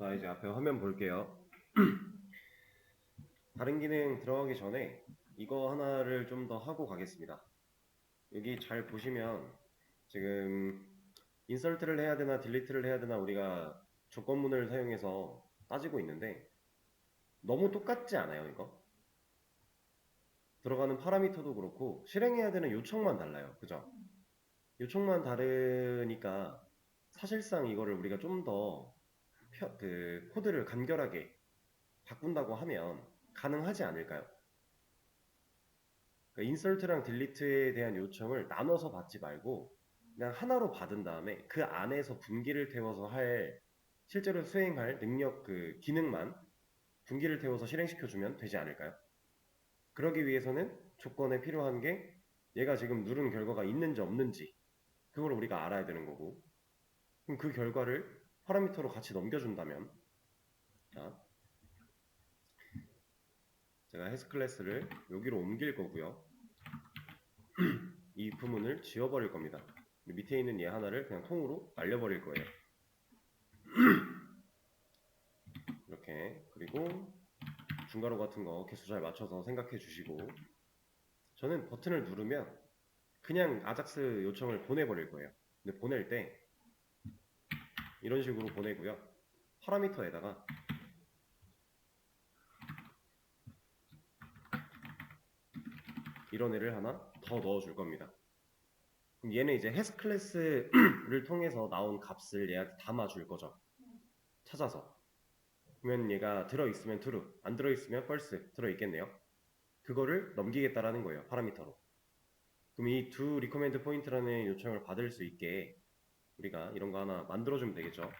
자, 이제 앞에 화면 볼게요. 다른 기능 들어가기 전에 이거 하나를 좀 더 하고 가겠습니다. 여기 잘 보시면 지금 인설트를 해야 되나 딜리트를 해야 되나 우리가 조건문을 사용해서 따지고 있는데 너무 똑같지 않아요, 이거? 들어가는 파라미터도 그렇고 실행해야 되는 요청만 달라요. 그죠? 요청만 다르니까 사실상 이거를 우리가 좀 더 코드를 간결하게 바꾼다고 하면 가능하지 않을까요? 그러니까 인설트랑 딜리트에 대한 요청을 나눠서 받지 말고 그냥 하나로 받은 다음에 그 안에서 분기를 태워서 할 실제로 수행할 능력 그 기능만 분기를 태워서 실행시켜주면 되지 않을까요? 그러기 위해서는 조건에 필요한 게 얘가 지금 누른 결과가 있는지 없는지 그걸 우리가 알아야 되는 거고 그럼 그 결과를 파라미터로 같이 넘겨준다면 자, 제가 해스 클래스를 여기로 옮길 거고요. 이 부문을 지워버릴 겁니다. 밑에 있는 얘 하나를 그냥 통으로 날려버릴 거예요. 이렇게. 그리고 중괄호 같은 거 개수 잘 맞춰서 생각해 주시고 저는 버튼을 누르면 그냥 아작스 요청을 보내버릴 거예요. 근데 보낼 때 이런 식으로 보내고요. 파라미터에다가 이런 애를 하나 더 넣어줄 겁니다. 그럼 얘는 이제 해스 클래스를 통해서 나온 값을 얘한테 담아줄 거죠. 찾아서. 그러면 얘가 들어있으면 true, 안 들어있으면 false 들어있겠네요. 그거를 넘기겠다라는 거예요. 파라미터로. 그럼 이 두 리커멘드 포인트라는 요청을 받을 수 있게 우리가 이런 거 하나 만들어주면 되겠죠.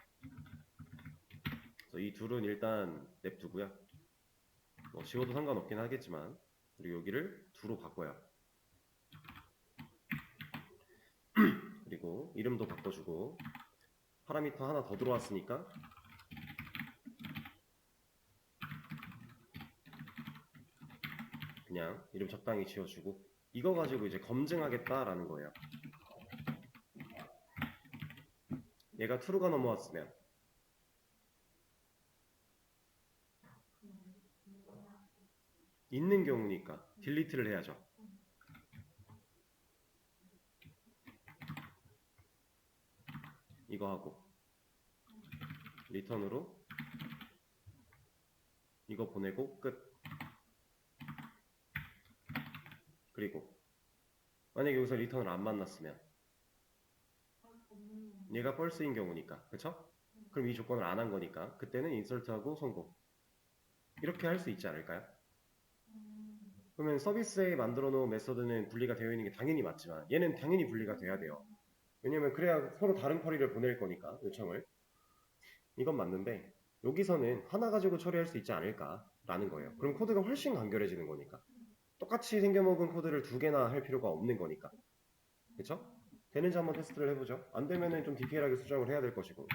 그래서 이 둘은 일단 냅두고요. 뭐 지워도 상관없긴 하겠지만 그리고 여기를 두로 바꿔요. 그리고 이름도 바꿔주고 파라미터 하나 더 들어왔으니까 그냥 이름 적당히 지워주고 이거 가지고 이제 검증하겠다라는 거예요. 얘가 true가 넘어왔으면 있는 경우니까 딜리트를 해야죠. 이거 하고 리턴으로 이거 보내고 끝. 그리고 만약에 여기서 리턴을 안 만났으면 얘가 false인 경우니까 그쵸? 그럼 이 조건을 안 한 거니까 그때는 인설트하고 성공 이렇게 할 수 있지 않을까요? 그러면 서비스에 만들어 놓은 메서드는 분리가 되어 있는 게 당연히 맞지만 얘는 당연히 분리가 돼야 돼요. 왜냐면 그래야 서로 다른 쿼리를 보낼 거니까 요청을. 이건 맞는데 여기서는 하나 가지고 처리할 수 있지 않을까라는 거예요. 그럼 코드가 훨씬 간결해지는 거니까. 똑같이 생겨먹은 코드를 두 개나 할 필요가 없는 거니까. 그쵸? 되는지 한번 테스트를 해보죠. 안 되면은 좀 디테일하게 수정을 해야 될 것이고.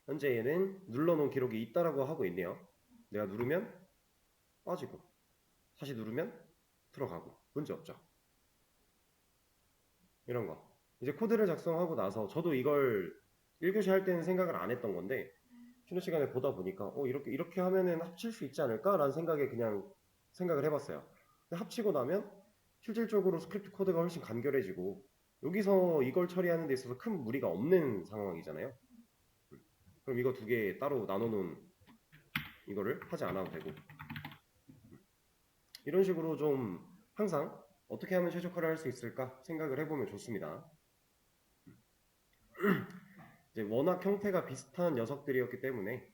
현재 얘는 눌러놓은 기록이 있다라고 하고 있네요. 내가 누르면 빠지고 다시 누르면 들어가고 문제 없죠. 이런 거. 이제 코드를 작성하고 나서 저도 이걸 1교시 할 때는 생각을 안 했던 건데 쉬는 시간에 보다 보니까 이렇게 하면은 합칠 수 있지 않을까라는 생각에 그냥 생각을 해봤어요. 근데 합치고 나면 실질적으로 스크립트 코드가 훨씬 간결해지고 여기서 이걸 처리하는 데 있어서 큰 무리가 없는 상황이잖아요. 그럼 이거 두 개 따로 나눠놓은 이거를 하지 않아도 되고 이런 식으로 좀 항상 어떻게 하면 최적화를 할 수 있을까 생각을 해보면 좋습니다. 이제 워낙 형태가 비슷한 녀석들이었기 때문에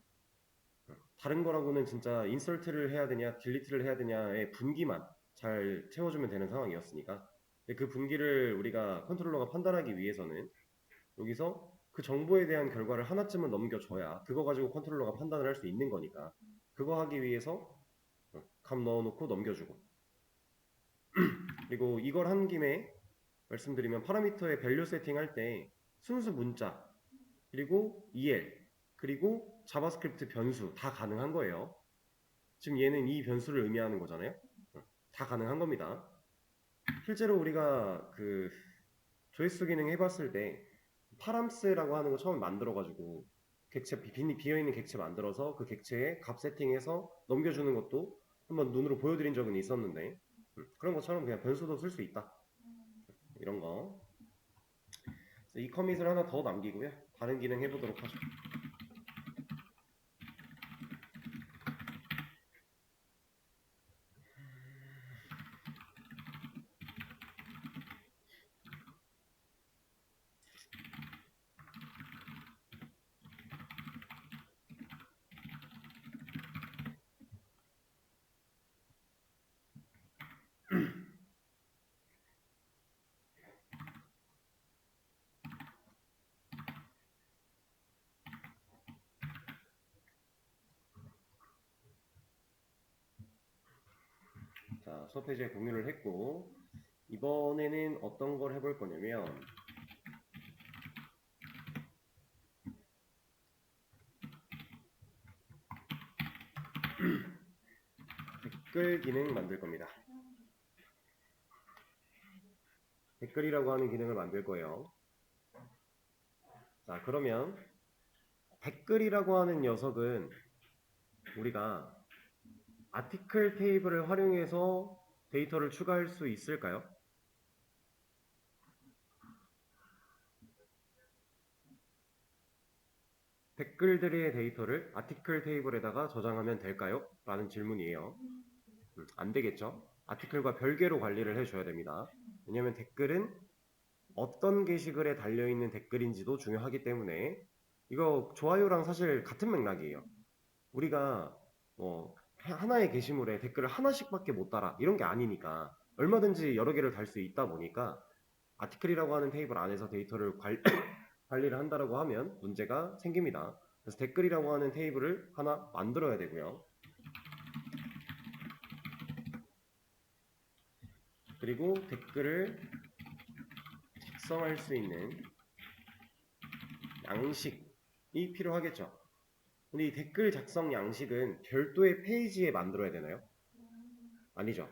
다른 거라고는 진짜 인설트를 해야 되냐 딜리트를 해야 되냐의 분기만 잘 채워주면 되는 상황이었으니까 그 분기를 우리가 컨트롤러가 판단하기 위해서는 여기서 그 정보에 대한 결과를 하나쯤은 넘겨줘야 그거 가지고 컨트롤러가 판단을 할 수 있는 거니까 그거 하기 위해서 값 넣어놓고 넘겨주고 그리고 이걸 한 김에 말씀드리면 파라미터의 밸류 세팅할 때 순수 문자 그리고 EL 그리고 자바스크립트 변수 다 가능한 거예요. 지금 얘는 이 변수를 의미하는 거잖아요. 다 가능한 겁니다. 실제로 우리가 조회수 기능 해봤을 때 파람스라고 하는 거 처음 만들어가지고 객체 비어있는 객체 만들어서 그 객체에 값 세팅해서 넘겨주는 것도 한번 눈으로 보여드린 적은 있었는데 그런 것처럼 그냥 변수도 쓸 수 있다. 이런 거. 이 커밋을 하나 더 남기고요. 다른 기능 해보도록 하죠. 자, 수업 페이지에 공유를 했고 이번에는 어떤 걸 해볼 거냐면 댓글 기능 만들 겁니다. 댓글이라고 하는 기능을 만들 거예요. 자, 그러면 댓글이라고 하는 녀석은 우리가 아티클 테이블을 활용해서 데이터를 추가할 수 있을까요? 댓글들의 데이터를 아티클 테이블에다가 저장하면 될까요? 라는 질문이에요. 안 되겠죠? 아티클과 별개로 관리를 해줘야 됩니다. 왜냐하면 댓글은 어떤 게시글에 달려있는 댓글인지도 중요하기 때문에 이거 좋아요랑 사실 같은 맥락이에요. 우리가 뭐 하나의 게시물에 댓글을 하나씩밖에 못 달아 이런 게 아니니까 얼마든지 여러 개를 달 수 있다 보니까 아티클이라고 하는 테이블 안에서 데이터를 관리를 한다라고 하면 문제가 생깁니다. 그래서 댓글이라고 하는 테이블을 하나 만들어야 되고요. 그리고 댓글을 작성할 수 있는 양식이 필요하겠죠. 근데 이 댓글 작성 양식은 별도의 페이지에 만들어야 되나요? 아니죠.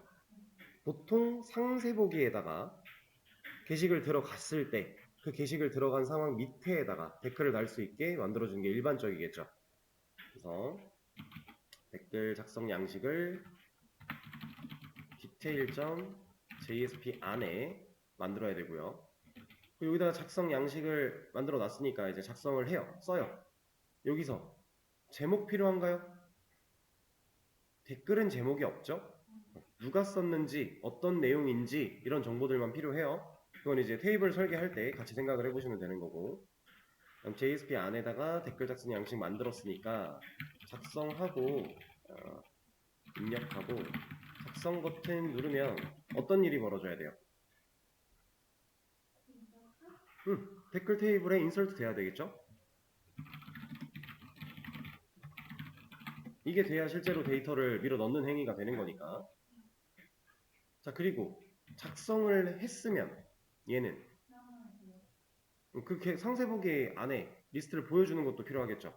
보통 상세보기에다가 게시글 들어갔을 때 그 게시글 들어간 상황 밑에다가 댓글을 달 수 있게 만들어주는 게 일반적이겠죠. 그래서 댓글 작성 양식을 detail.jsp 안에 만들어야 되고요. 여기다가 작성 양식을 만들어 놨으니까 이제 작성을 해요. 써요. 여기서 제목 필요한가요? 댓글은 제목이 없죠? 누가 썼는지, 어떤 내용인지 이런 정보들만 필요해요. 그건 이제 테이블 설계할 때 같이 생각을 해보시면 되는 거고. 그럼 JSP 안에다가 댓글 작성 양식 만들었으니까 작성하고 입력하고 작성 버튼 누르면 어떤 일이 벌어져야 돼요? 댓글 테이블에 인서트 돼야 되겠죠? 이게 돼야 실제로 데이터를 밀어 넣는 행위가 되는 거니까. 자, 그리고 작성을 했으면 얘는 그 상세보기 안에 리스트를 보여주는 것도 필요하겠죠.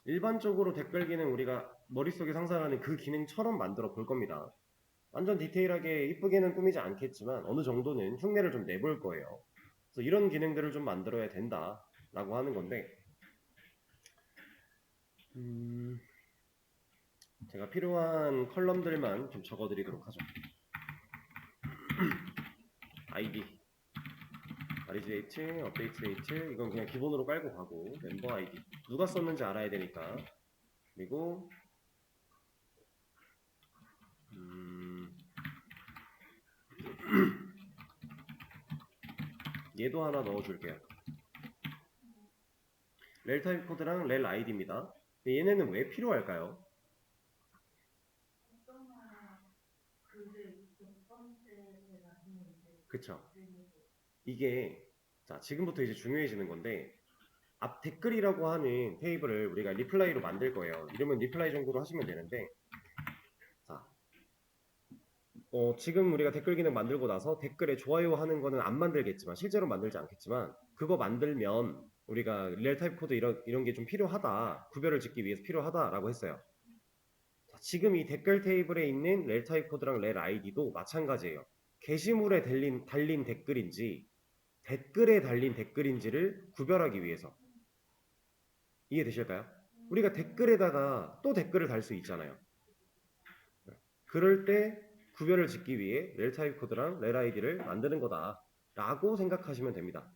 일반적으로 댓글 기능 우리가 머릿속에 상상하는 그 기능처럼 만들어 볼 겁니다. 완전 디테일하게 이쁘게는 꾸미지 않겠지만 어느 정도는 흉내를 좀 내볼 거예요. 그래서 이런 기능들을 좀 만들어야 된다 라고 하는 건데 제가 필요한 컬럼들만 좀 적어 드리도록 하죠. ID, REGH, 업데이트 데이트 이건 그냥 기본으로 깔고 가고 멤버 ID 누가 썼는지 알아야 되니까 그리고 얘도 하나 넣어줄게요. 렐 타입 코드랑 렐 아이디입니다. 얘네는 왜 필요할까요? 그쵸? 이게 자 지금부터 이제 중요해지는 건데 앞 댓글이라고 하는 테이블을 우리가 리플라이로 만들 거예요. 이러면 리플라이 정도로 하시면 되는데 자 지금 우리가 댓글 기능 만들고 나서 댓글에 좋아요 하는 거는 안 만들겠지만 실제로 만들지 않겠지만 그거 만들면 우리가 리얼 타입 코드 이런 게 좀 필요하다 구별을 짓기 위해서 필요하다라고 했어요. 자, 지금 이 댓글 테이블에 있는 렐 타입 코드랑 렐 아이디도 마찬가지예요. 게시물에 달린 댓글인지 댓글에 달린 댓글인지를 구별하기 위해서. 이해되실까요? 우리가 댓글에다가 또 댓글을 달 수 있잖아요. 그럴 때 구별을 짓기 위해 렐 타입 코드랑 렐 아이디를 만드는 거다 라고 생각하시면 됩니다.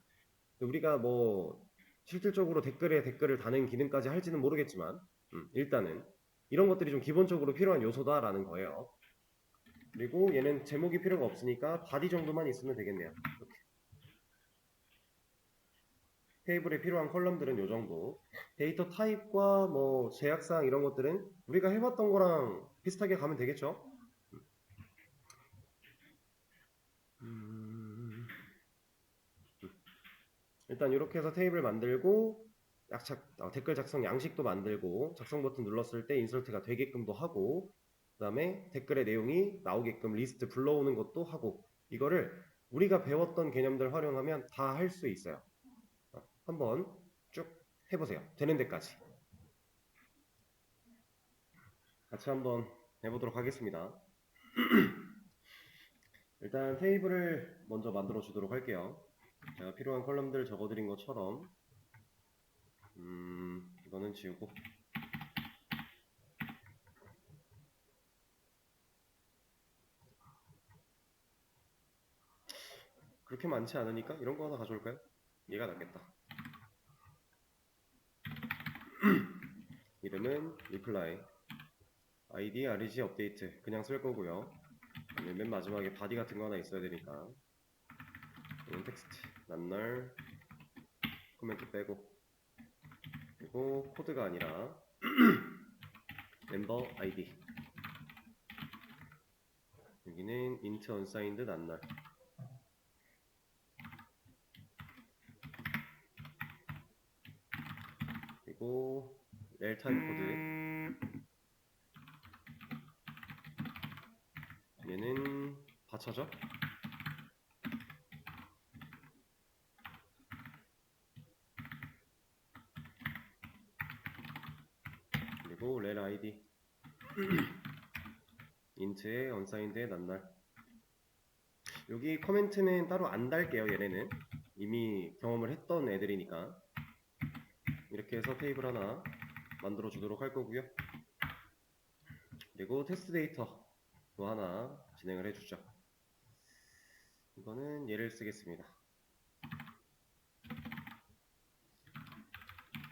우리가 뭐 실질적으로 댓글에 댓글을 다는 기능까지 할지는 모르겠지만 일단은 이런 것들이 좀 기본적으로 필요한 요소다라는 거예요. 그리고 얘는 제목이 필요가 없으니까 바디 정도만 있으면 되겠네요. 이렇게. 테이블에 필요한 컬럼들은 요 정도. 데이터 타입과 뭐 제약사항 이런 것들은 우리가 해봤던 거랑 비슷하게 가면 되겠죠? 일단 이렇게 해서 테이블 만들고 댓글 작성 양식도 만들고 작성 버튼 눌렀을 때 인설트가 되게끔도 하고 그 다음에 댓글의 내용이 나오게끔 리스트 불러오는 것도 하고 이거를 우리가 배웠던 개념들 활용하면 다 할 수 있어요. 한번 쭉 해보세요. 되는 데까지. 같이 한번 해보도록 하겠습니다. 일단 테이블을 먼저 만들어 주도록 할게요. 제가 필요한 컬럼들 적어드린 것처럼 이거는 지우고 그렇게 많지 않으니까 이런 거 하나 가져올까요? 얘가 낫겠다. 이름은 reply id reg 업데이트 그냥 쓸 거고요. 맨 마지막에 바디 같은 거 하나 있어야 되니까 이건 텍스트 낱날 코멘트 빼고 그리고 코드가 아니라 멤버 id 여기는 int unsigned 낱날 그리고 렐 타입 코드 얘는 받쳐져 그리고 렐 id int의 unsigned의 낱날 여기 코멘트는 따로 안 달게요. 얘네는 이미 경험을 했던 애들이니까 이렇게 해서 테이블 하나 만들어 주도록 할 거고요. 그리고 테스트 데이터도 하나 진행을 해주죠. 이거는 얘를 쓰겠습니다.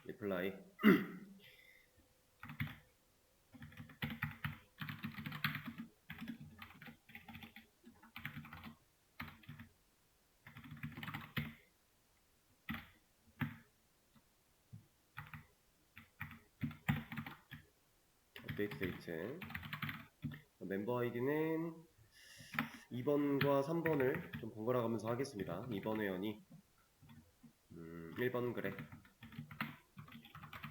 reply update date 멤버 아이디는 2번과 3번을 좀 번갈아 가면서 하겠습니다. 2번 회원이 1번 글에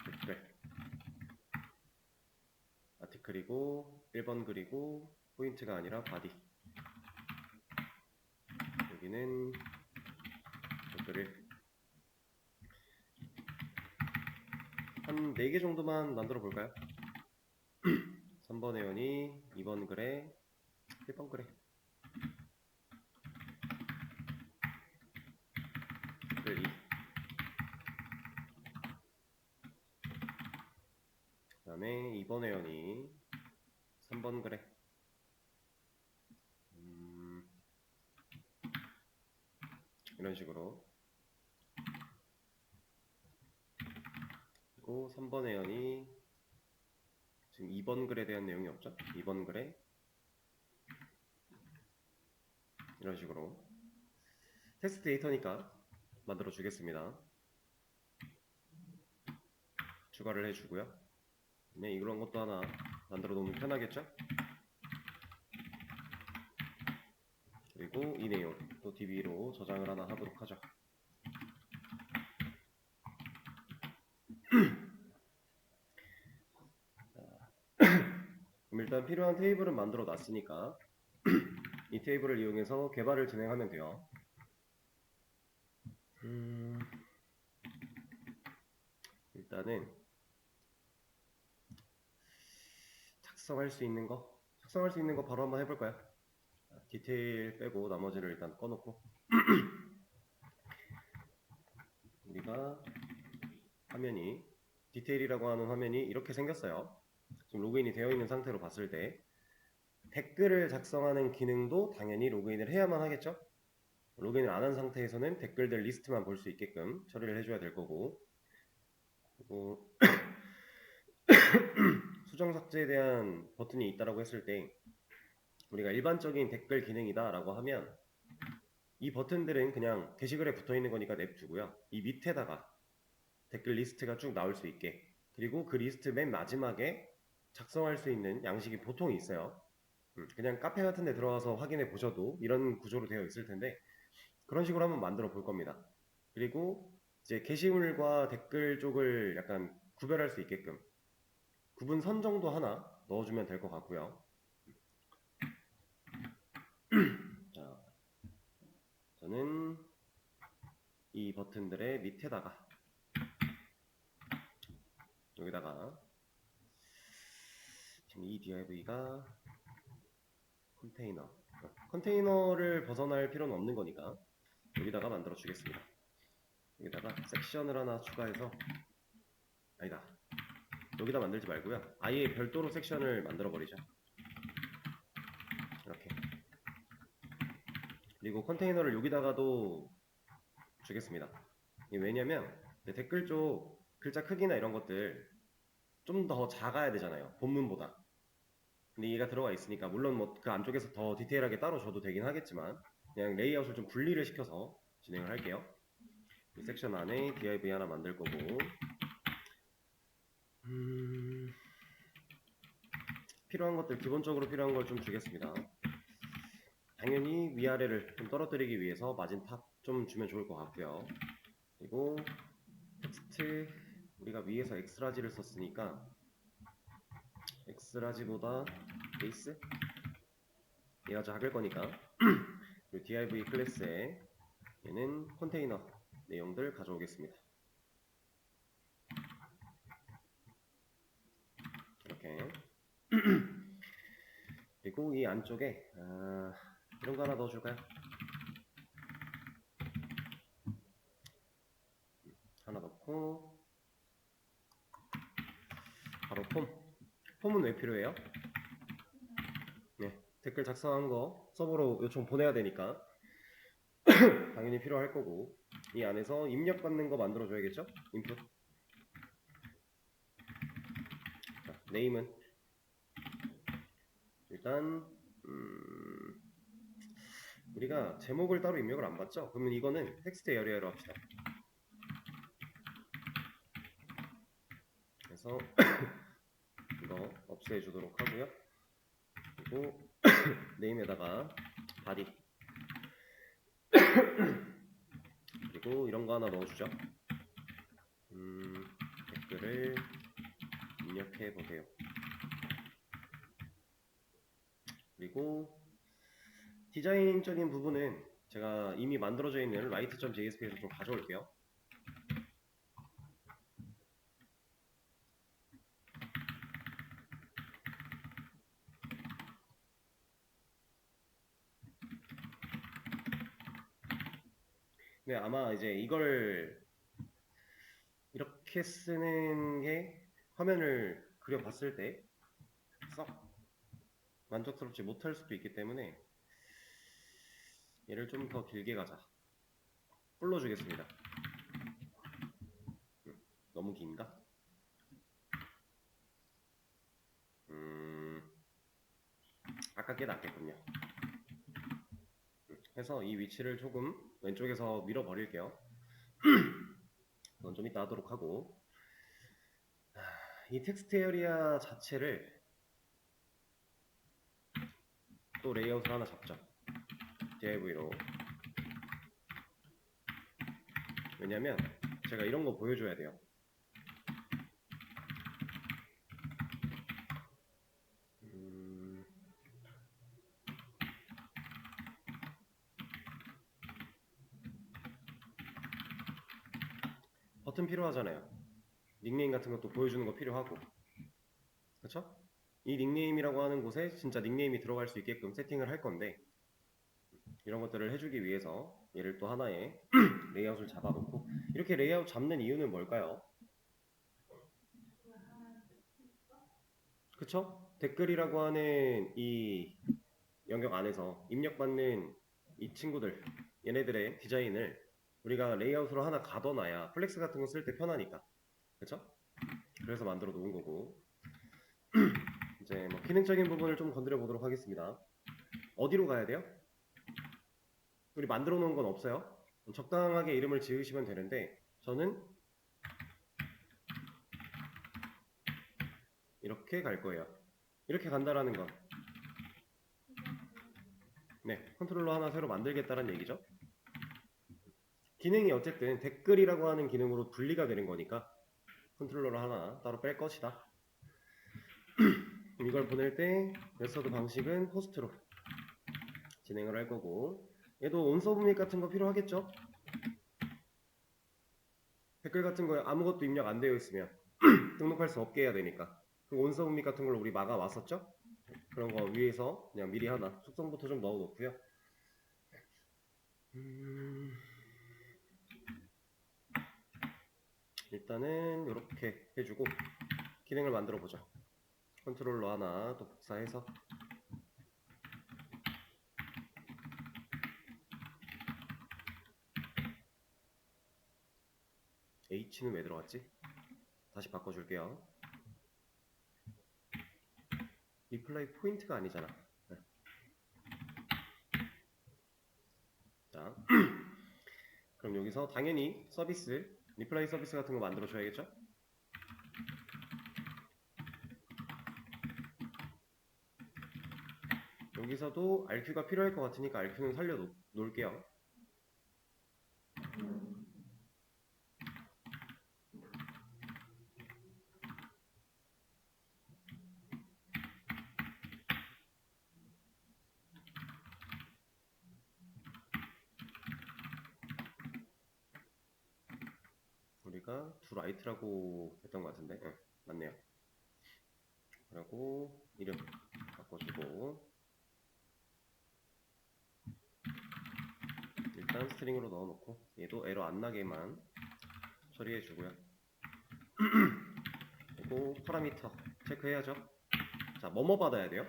댓글 아티클이고 1번 글이고 포인트가 아니라 바디 여기는 댓글을 한 4개 정도만 만들어 볼까요? 3번 회원이 2번 글에 1번 글에 댓글 2 그 다음에 2번 회원이 3번 글에 이런 식으로 그리고 3번 회원이 지금 2번 글에 대한 내용이 없죠? 2번 글에 이런 식으로 텍스트 데이터니까 만들어 주겠습니다. 추가를 해주고요. 네, 이런 것도 하나 만들어 놓으면 편하겠죠? 그리고 이 내용 또 DB로 저장을 하나 하도록 하죠. 그럼 일단 필요한 테이블은 만들어 놨으니까 이 테이블을 이용해서 개발을 진행하면 돼요. 일단은 작성할 수 있는 거 바로 한번 해볼까요? 디테일 빼고 나머지를 일단 꺼놓고 우리가 화면이 디테일이라고 하는 화면이 이렇게 생겼어요. 지금 로그인이 되어 있는 상태로 봤을 때 댓글을 작성하는 기능도 당연히 로그인을 해야만 하겠죠? 로그인을 안 한 상태에서는 댓글들 리스트만 볼 수 있게끔 처리를 해줘야 될 거고, 그리고 수정 삭제에 대한 버튼이 있다라고 했을 때 우리가 일반적인 댓글 기능이다 라고 하면 이 버튼들은 그냥 게시글에 붙어 있는 거니까 냅두고요. 이 밑에다가 댓글 리스트가 쭉 나올 수 있게, 그리고 그 리스트 맨 마지막에 작성할 수 있는 양식이 보통 있어요. 그냥 카페 같은 데 들어가서 확인해 보셔도 이런 구조로 되어 있을 텐데 그런 식으로 한번 만들어 볼 겁니다. 그리고 이제 게시물과 댓글 쪽을 약간 구별할 수 있게끔 구분선 정도 하나 넣어주면 될 것 같고요. 자, 저는 이 버튼들의 밑에다가 여기다가 지금 이 div가 컨테이너를 벗어날 필요는 없는 거니까 여기다가 만들어 주겠습니다. 여기다가 섹션을 하나 추가해서, 아니다, 여기다 만들지 말고요, 아예 별도로 섹션을 만들어 버리죠. 이렇게. 그리고 컨테이너를 여기다가도 주겠습니다. 왜냐면 댓글 쪽 글자 크기나 이런 것들 좀 더 작아야 되잖아요, 본문보다. 근데 얘가 들어가 있으니까 물론 뭐 그 안쪽에서 더 디테일하게 따로 줘도 되긴 하겠지만 그냥 레이아웃을 좀 분리를 시켜서 진행을 할게요. 이 섹션 안에 div 하나 만들 거고, 필요한 것들, 기본적으로 필요한 걸 좀 주겠습니다. 당연히 위아래를 좀 떨어뜨리기 위해서 마진 탑 좀 주면 좋을 것 같고요. 그리고 텍스트 우리가 위에서 엑스라지를 썼으니까 엑스라지보다 베이스? 얘가 작을 거니까 그리고 div 클래스에 얘는 컨테이너 내용들 가져오겠습니다. 이렇게. 그리고 이 안쪽에 이런 거 하나 넣어줄까요? 하나 넣고, 바로 폼은 왜 필요해요? 네, 댓글 작성한 거 서버로 요청 보내야 되니까 당연히 필요할 거고, 이 안에서 입력받는 거 만들어 줘야겠죠? 인풋. 자, 네임은 일단 우리가 제목을 따로 입력을 안 받죠? 그러면 이거는 텍스트 에리어로 합시다. 그래서 이거 없애주도록 하고요. 그리고 네임에다가 body, 그리고 이런 거 하나 넣어주죠. 댓글을 입력해 보세요. 그리고 디자인적인 부분은 제가 이미 만들어져 있는 write.jsp에서 좀 가져올게요. 네, 아마 이제 이걸 이렇게 쓰는 게 화면을 그려봤을 때 썩 만족스럽지 못할 수도 있기 때문에 얘를 좀 더 길게 가자. 불러주겠습니다. 너무 긴가? 아까 게 낫겠군요. 해서 이 위치를 조금 왼쪽에서 밀어버릴게요. 그건 좀 이따 하도록 하고, 이 텍스트 에리아 자체를 또 레이아웃을 하나 잡죠. div로. 왜냐면 제가 이런 거 보여줘야 돼요. 버튼 필요하잖아요. 닉네임 같은 것도 보여주는 거 필요하고, 그쵸? 이 닉네임이라고 하는 곳에 진짜 닉네임이 들어갈 수 있게끔 세팅을 할 건데, 이런 것들을 해주기 위해서 얘를 또 하나의 레이아웃을 잡아놓고, 이렇게 레이아웃 잡는 이유는 뭘까요? 그쵸? 댓글이라고 하는 이 영역 안에서 입력받는 이 친구들, 얘네들의 디자인을 우리가 레이아웃으로 하나 가둬놔야 플렉스 같은 거 쓸 때 편하니까. 그쵸? 그래서 만들어 놓은 거고, 이제 뭐 기능적인 부분을 좀 건드려 보도록 하겠습니다. 어디로 가야 돼요? 우리 만들어 놓은 건 없어요. 적당하게 이름을 지으시면 되는데, 저는 이렇게 갈 거예요. 이렇게 간다라는 건, 네, 컨트롤러 하나 새로 만들겠다는 얘기죠. 기능이 어쨌든 댓글이라고 하는 기능으로 분리가 되는 거니까 컨트롤러를 하나 따로 뺄 것이다. 이걸 보낼 때 메서드 방식은 포스트로 진행을 할 거고, 얘도 온서브밋 같은 거 필요하겠죠? 댓글 같은 거에 아무것도 입력 안 되어 있으면 등록할 수 없게 해야 되니까 그 온서브밋 같은 걸 우리 막아 왔었죠? 그런 거 위에서 그냥 미리 하나 속성부터 좀 넣어 놓고요. 일단은 이렇게 해주고 기능을 만들어 보죠. 컨트롤러 하나 또 복사해서 H는 왜 들어갔지? 다시 바꿔줄게요. 리플라이 포인트가 아니잖아. 네. 자, 그럼 여기서 당연히 서비스, 리플라이 서비스 같은 거 만들어 줘야겠죠? 여기서도 RQ가 필요할 것 같으니까 RQ는 살려 놓을게요. 우리가 두 라이트라고 했던 것 같은데, 네, 맞네요. 그리고 이름 바꿔주고 일단 스트링으로 넣어놓고 얘도 에러 안 나게만 처리해주고요. 그리고 파라미터 체크해야죠. 자, 뭐뭐 받아야 돼요?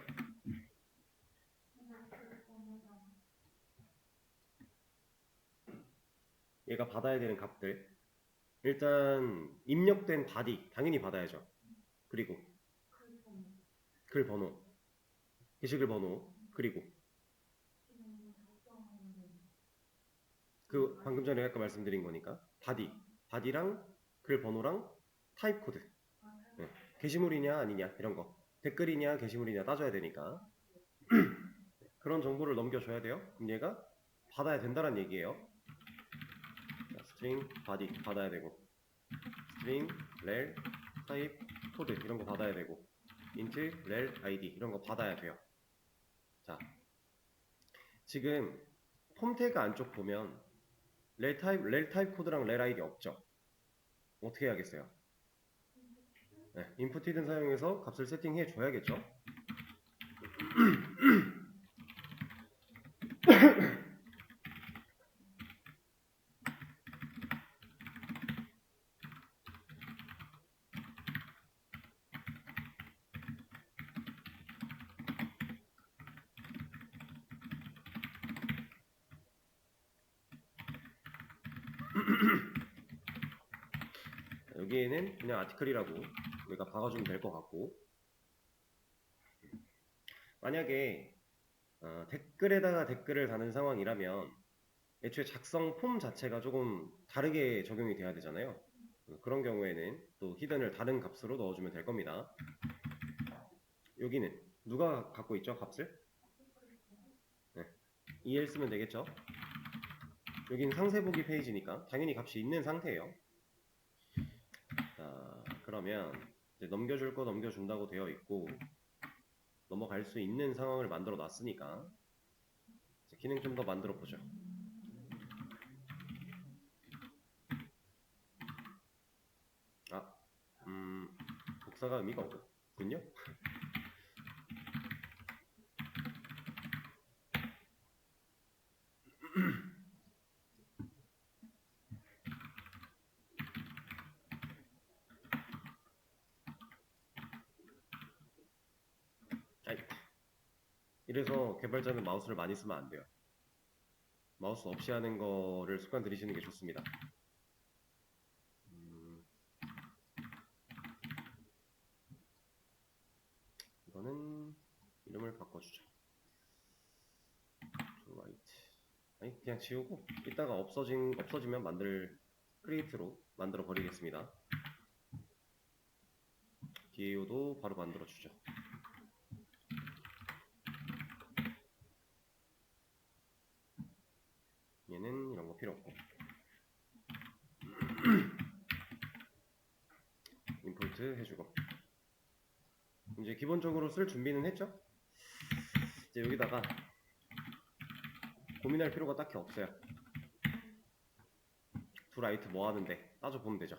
얘가 받아야 되는 값들. 일단 입력된 바디 당연히 받아야죠. 그리고 글 번호, 게시글 번호, 그리고 그 방금 전에 아까 말씀드린 거니까 바디랑 글 번호랑 타입 코드. 네. 게시물이냐 아니냐 이런 거, 댓글이냐 게시물이냐 따져야 되니까 그런 정보를 넘겨줘야 돼요. 그럼 얘가 받아야 된다는 얘기예요. 자, 스트링 바디 받아야 되고, 스트링 렐 타입 코드 이런 거 받아야 되고, 인트 렐 아이디 이런 거 받아야 돼요. 자, 지금 폼 태그 안쪽 보면 렐 타입 코드랑 렐 아이디 없죠? 어떻게 해야겠어요? 네, 인풋 히든 사용해서 값을 세팅해 줘야겠죠? 여기에는 그냥 아티클이라고 우리가 박아주면 될 것 같고, 만약에 댓글에다가 댓글을 다는 상황이라면 애초에 작성 폼 자체가 조금 다르게 적용이 돼야 되잖아요. 그런 경우에는 또 히든을 다른 값으로 넣어주면 될 겁니다. 여기는 누가 갖고 있죠, 값을? 네, EL 쓰면 되겠죠. 여기는 상세 보기 페이지니까 당연히 값이 있는 상태예요. 자, 그러면 이제 넘겨줄 거 넘겨준다고 되어 있고 넘어갈 수 있는 상황을 만들어 놨으니까 기능 좀 더 만들어 보죠. 복사가 의미가 없군요. 아이, 이래서 개발자는 마우스를 많이 쓰면 안 돼요. 마우스 없이 하는 거를 습관 들이시는 게 좋습니다. 이거는 이름을 바꿔주죠. right. 아니, 그냥 지우고 이따가 없어지면 크리에이트로 만들어 버리겠습니다. DAO도 바로 만들어 주죠. 얘는 이런 거 필요 없고 임포트 해주고, 이제 기본적으로 쓸 준비는 했죠? 이제 여기다가 고민할 필요가 딱히 없어요. 두 라이트 뭐 하는데 따져보면 되죠.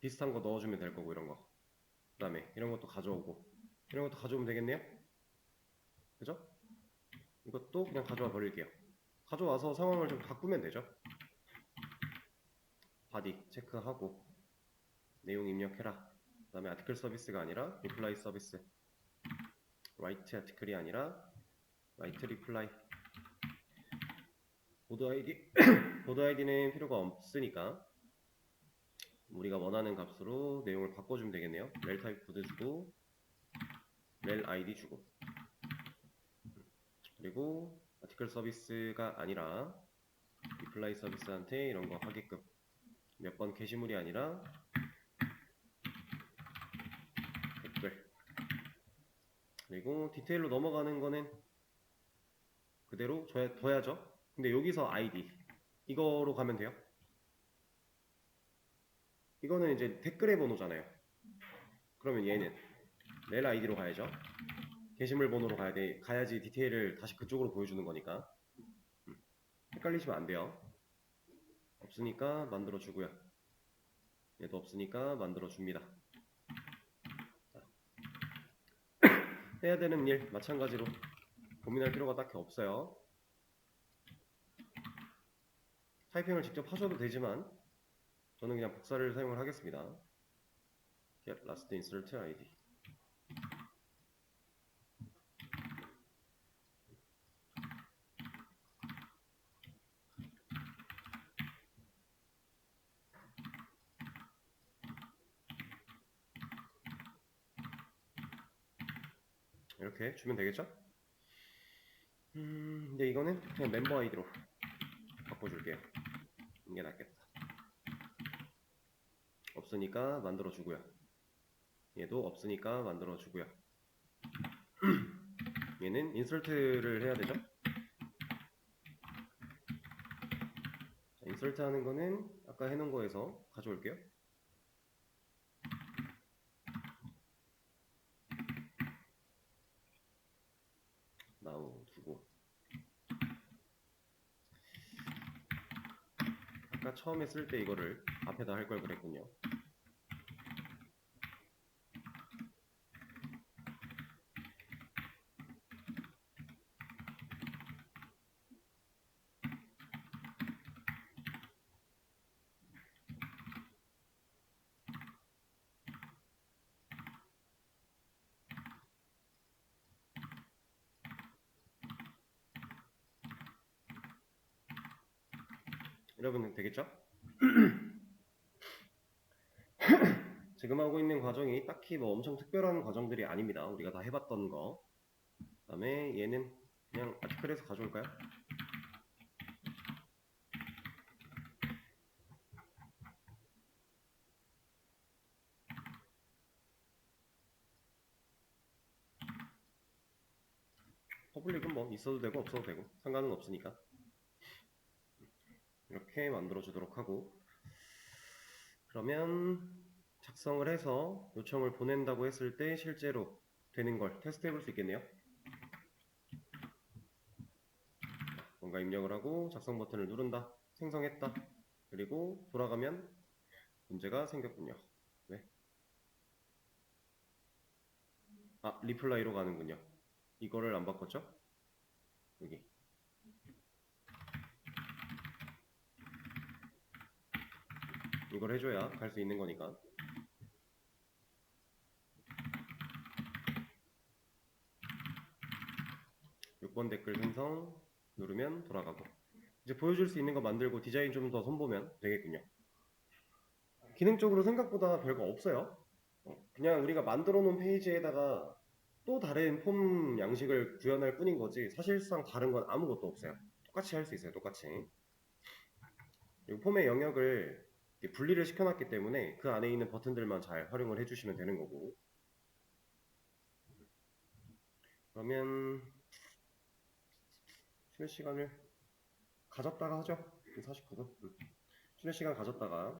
비슷한 거 넣어주면 될 거고, 이런 거. 그 다음에 이런 것도 가져오고, 이런 것도 가져오면 되겠네요? 그죠? 이것도 그냥 가져와 버릴게요. 가져와서 상황을 좀 바꾸면 되죠. 바디 체크하고 내용 입력해라. 그 다음에 아티클 서비스가 아니라 리플라이 서비스, 라이트 아티클이 아니라 라이트 리플라이. 보드 아이디 보드 아이디는 필요가 없으니까 우리가 원하는 값으로 내용을 바꿔주면 되겠네요. 렐 타입 보드 주고 렐 아이디 주고, 그리고 아티클 서비스가 아니라 리플라이 서비스한테 이런 거 하게끔, 몇 번 게시물이 아니라 댓글, 그리고 디테일로 넘어가는 거는 그대로 둬야죠. 근데 여기서 아이디 이거로 가면 돼요. 이거는 이제 댓글의 번호잖아요. 그러면 얘는 렐 아이디로 가야죠. 게시물 번호로 가야지 디테일을 다시 그쪽으로 보여주는 거니까. 헷갈리시면 안 돼요. 없으니까 만들어 주고요. 얘도 없으니까 만들어 줍니다. 해야 되는 일 마찬가지로 고민할 필요가 딱히 없어요. 타이핑을 직접 하셔도 되지만 저는 그냥 복사를 사용을 하겠습니다. get last insert id. 이렇게 주면 되겠죠? 근데 이거는 그냥 멤버 아이디로 바꿔줄게요. 이게 낫겠다. 없으니까 만들어 주고요. 얘도 없으니까 만들어 주고요. 얘는 인설트를 해야 되죠? 자, 인설트 하는 거는 아까 해놓은 거에서 가져올게요. now 두고, 아까 처음에 쓸 때 이거를 앞에다 할 걸 그랬군요. 여러분 되겠죠? 지금 하고 있는 과정이 딱히 뭐 엄청 특별한 과정들이 아닙니다. 우리가 다 해봤던 거. 그 다음에 얘는 그냥 아티클에서 가져올까요? 퍼블릭은 뭐 있어도 되고 없어도 되고 상관은 없으니까 이렇게 만들어 주도록 하고, 그러면 작성을 해서 요청을 보낸다고 했을 때 실제로 되는 걸 테스트 해볼 수 있겠네요. 뭔가 입력을 하고 작성 버튼을 누른다, 생성했다, 그리고 돌아가면 문제가 생겼군요. 왜? 리플라이로 가는군요. 이거를 안 바꿨죠? 여기 이걸 해줘야 갈 수 있는 거니까. 6번 댓글 생성 누르면 돌아가고, 이제 보여줄 수 있는 거 만들고 디자인 좀 더 손보면 되겠군요. 기능적으로 생각보다 별거 없어요. 그냥 우리가 만들어 놓은 페이지에다가 또 다른 폼 양식을 구현할 뿐인 거지 사실상 다른 건 아무것도 없어요. 똑같이 할 수 있어요. 똑같이. 그리고 폼의 영역을 이렇게 분리를 시켜놨기 때문에 그 안에 있는 버튼들만 잘 활용을 해주시면 되는 거고. 그러면 쉬는 시간을 가졌다가 하죠. 49분. 쉬는 시간 가졌다가